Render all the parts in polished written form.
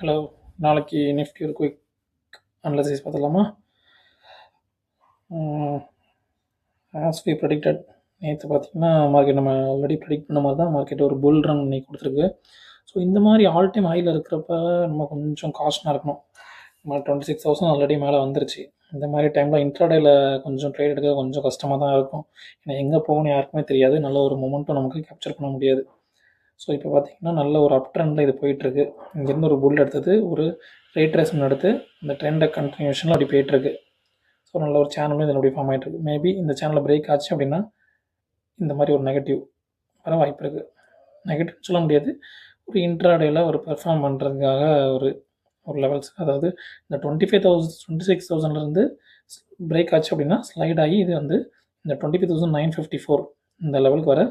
Hello, நாளைக்கு Nifty ஒரு quick analysis பார்த்துடலாமா? ஆஸ் வி ப்ரெடிக்டட், நேற்று பார்த்தீங்கன்னா மார்க்கெட் நம்ம ஆல்ரெடி ப்ரெடிக்ட் பண்ண மாதிரி தான் மார்க்கெட் ஒரு புல் ரன் இன்னைக்கு கொடுத்துருக்கு. ஸோ இந்த மாதிரி ஆல் டைம் ஹையில் இருக்கிறப்ப நம்ம கொஞ்சம் காஷனாக இருக்கணும். நம்ம 26,000 ஆல்ரெடி மேலே வந்துருச்சு. இந்த மாதிரி டைமில் இன்ட்ராடேயில் கொஞ்சம் ட்ரேட் எடுக்க கொஞ்சம் கஷ்டமாக தான் இருக்கும். ஏன்னா எங்கே போகணும்னு யாருக்குமே தெரியாது. நல்ல ஒரு மொமெண்ட்டும் நமக்கு கேப்சர் பண்ண முடியாது. ஸோ இப்போ பார்த்தீங்கன்னா நல்ல ஒரு அப் ட்ரெண்டில் இது போயிட்டுருக்கு. இங்கேருந்து ஒரு புல் எடுத்தது ஒரு ரேட்ரேஸ்மெண்ட் எடுத்து இந்த ட்ரெண்டை கண்டினியூஷனில் அப்படி போயிட்டுருக்கு. ஸோ நல்ல ஒரு சேனலும் இதில் அப்படி ஃபார்ம் ஆகிட்டுருக்கு. மேபி இந்த சேனலில் பிரேக் ஆச்சு அப்படின்னா இந்த மாதிரி ஒரு நெகட்டிவ் வர வாய்ப்பு இருக்குது. நெகட்டிவ் சொல்ல முடியாது, ஒரு இன்ட்ராடேயில் ஒரு பெர்ஃபார்ம் பண்ணுறதுக்காக ஒரு ஒரு லெவல்ஸ், அதாவது இந்த 26,000 பிரேக் ஆச்சு அப்படின்னா ஸ்லைட் ஆகி இது வந்து இந்த 25,954 இந்த லெவலுக்கு வர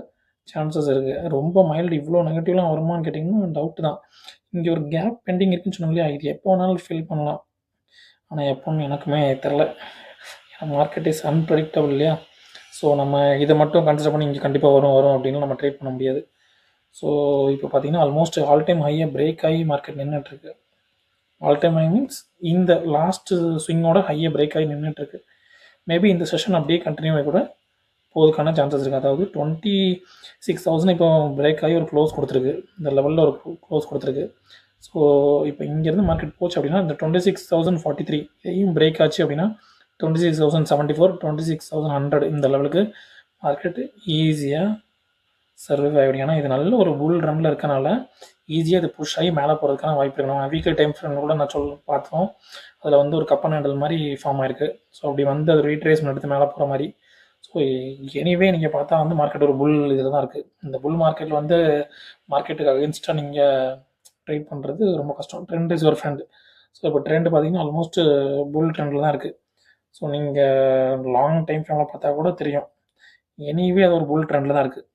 சான்சஸ் இருக்குது. ரொம்ப மைல்டு இவ்வளோ நெகட்டிவ்லாம் வருமானு கேட்டிங்கன்னா டவுட்டு தான். இங்கே ஒரு கேப் பெண்டிங் இருக்குன்னு சொன்னோம் இல்லையா, இது எப்போ வேணாலும் ஃபில் பண்ணலாம். ஆனால் எப்போன்னு எனக்குமே தெரில. மார்க்கெட் இஸ் அன்பிரடிக்டபிள் இல்லையா? ஸோ நம்ம இதை மட்டும் கன்சிடர் பண்ணி இங்கே கண்டிப்பாக வரும் அப்படின்னு நம்ம ட்ரேட் பண்ண முடியாது. ஸோ இப்போ பார்த்தீங்கன்னா ஆல்மோஸ்ட் ஆல் டைம் ஹையை பிரேக் ஆகி மார்க்கெட் நின்றுட்டுருக்கு. ஆல் டைம் ஹை மீன்ஸ் இந்த லாஸ்ட்டு ஸ்விங்கோட ஹையை பிரேக் ஆகி நின்றுட்டுருக்கு. மேபி இந்த செஷன் அப்படியே கண்டினியூ ஆகி கூட போகிறதுக்கான சான்சஸ் இருக்குது. அதாவது 26,000 இப்போ பிரேக் ஆகி ஒரு க்ளோஸ் கொடுத்துருக்கு. இந்த லெவலில் ஒரு க்ளோஸ் கொடுத்துருக்கு. ஸோ இப்போ இங்கேருந்து மார்க்கெட் போச்சு அப்படின்னா இந்த 26,043 இதையும் பிரேக் ஆச்சு அப்படின்னா 26,074, 26,100 இந்த லெவலுக்கு மார்க்கெட்டு ஈஸியாக சர்வைவ் ஆகிடும். ஏன்னா இது நல்ல ஒரு புல் ரன்னில் இருக்கனால ஈஸியாக இது புஷ் ஆகி மேலே போகிறதுக்கான வாய்ப்பு இருக்கு. நம்ம வீக்லி டைம் ஃப்ரேம் கூட நான் பார்த்தோம், அதில் வந்து ஒரு கப்பன் ஹேண்டல் மாதிரி ஃபார்ம் ஆயிருக்கு. ஸோ அப்படி வந்து அது ரீட்ரேஸ்மெண்ட் எடுத்து மேலே போகிற மாதிரி. ஸோ எனிவே நீங்கள் பார்த்தா வந்து மார்க்கெட் ஒரு புல் இதில் தான் இருக்குது. இந்த புல் மார்க்கெட்டில் வந்து மார்க்கெட்டுக்கு அகேன்ஸ்டாக நீங்கள் ட்ரேட் பண்ணுறது ரொம்ப கஷ்டம். ட்ரெண்ட் இஸ் ஒரு ஃப்ரெண்ட். ஸோ இப்போ ட்ரெண்ட் பார்த்தீங்கன்னா ஆல்மோஸ்ட் புல் ட்ரெண்டில் தான் இருக்குது. ஸோ நீங்கள் லாங் டைம் ஃப்ரேமில் பார்த்தா கூட தெரியும், எனிவே அது ஒரு புல் ட்ரெண்டில் தான் இருக்குது.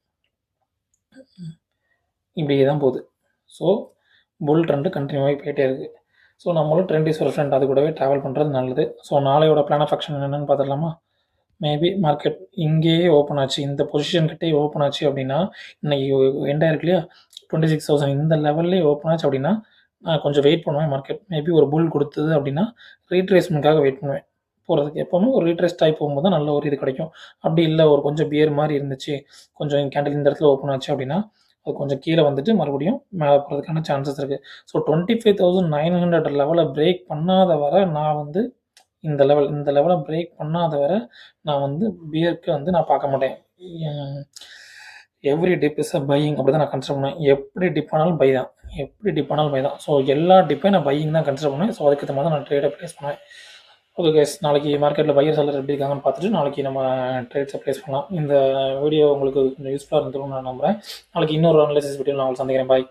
இப்படியே தான் போகுது. ஸோ புல் ட்ரெண்டு கண்டினியூ ஆகி போயிட்டே இருக்குது. ஸோ நம்மளும் ட்ரெண்ட் இஸ் ஒரு ஃப்ரெண்ட், அது கூடவே ட்ராவல் பண்ணுறது நல்லது. ஸோ நாளையோட பிளான் ஆஃப் ஆக்ஷன் என்னென்னு பார்த்துடலாமா? மேபி மார்க்கெட் இங்கேயே ஓப்பன் ஆச்சு, இந்த பொசிஷன் கிட்டே ஓப்பன் ஆச்சு அப்படின்னா, இன்றைக்கி எண்ட் ஆயிருக்கு இல்லையா 26,000 இந்த லெவல்லே ஓப்பன் ஆச்சு அப்படின்னா நான் கொஞ்சம் வெயிட் பண்ணுவேன். மார்க்கெட் மேபி ஒரு புல் கொடுத்தது அப்படின்னா ரீட்ரேஸ்மெண்ட்காக வெயிட் பண்ணுவேன் போகிறதுக்கு. எப்போவுமே ஒரு ரீட்ரேஸ்ட் ஆகி போகும்போது தான் நல்ல ஒரு இது கிடைக்கும். அப்படி இல்லை ஒரு கொஞ்சம் பியர் மாதிரி இருந்துச்சு, கொஞ்சம் கேண்டில் இந்த இடத்துல ஓப்பன் ஆச்சு அப்படின்னா அது கொஞ்சம் கீழே வந்துட்டு மறுபடியும் மேலே போகிறதுக்கான சான்சஸ் இருக்குது. ஸோ 25,900 லெவலை பிரேக் பண்ணாத வரை நான் வந்து இந்த லெவலை பிரேக் பண்ணாத வரை நான் வந்து பியருக்கு வந்து நான் பார்க்க மாட்டேன். Every dip is a buying அப்படி தான் நான் கன்சிடர் பண்ணுவேன். எப்படி டிப் ஆனாலும் பை தான். ஸோ எல்லா டிப்பையும் நான் பையிங் தான் கன்சிடர் பண்ணுவேன். ஸோ அதுக்கு மாதிரி தான் நான் ட்ரேடை ப்ளேஸ் பண்ணுவேன். ஓகே கைஸ், நாளைக்கு மார்க்கெட்டில் பையர் செல்லர் எப்படி இருக்காங்கன்னு பார்த்துட்டு நாளைக்கு நம்ம ட்ரேட்ஸை ப்ளேஸ் பண்ணலாம். இந்த வீடியோ உங்களுக்கு கொஞ்சம் யூஸ்ஃபுல்லாக இருந்துருக்கும்னு நான் நம்புகிறேன். நாளைக்கு இன்னொரு அனலைசிஸ் வீடியோ நான் உங்களுக்கு சந்திக்கிறேன். பாய்.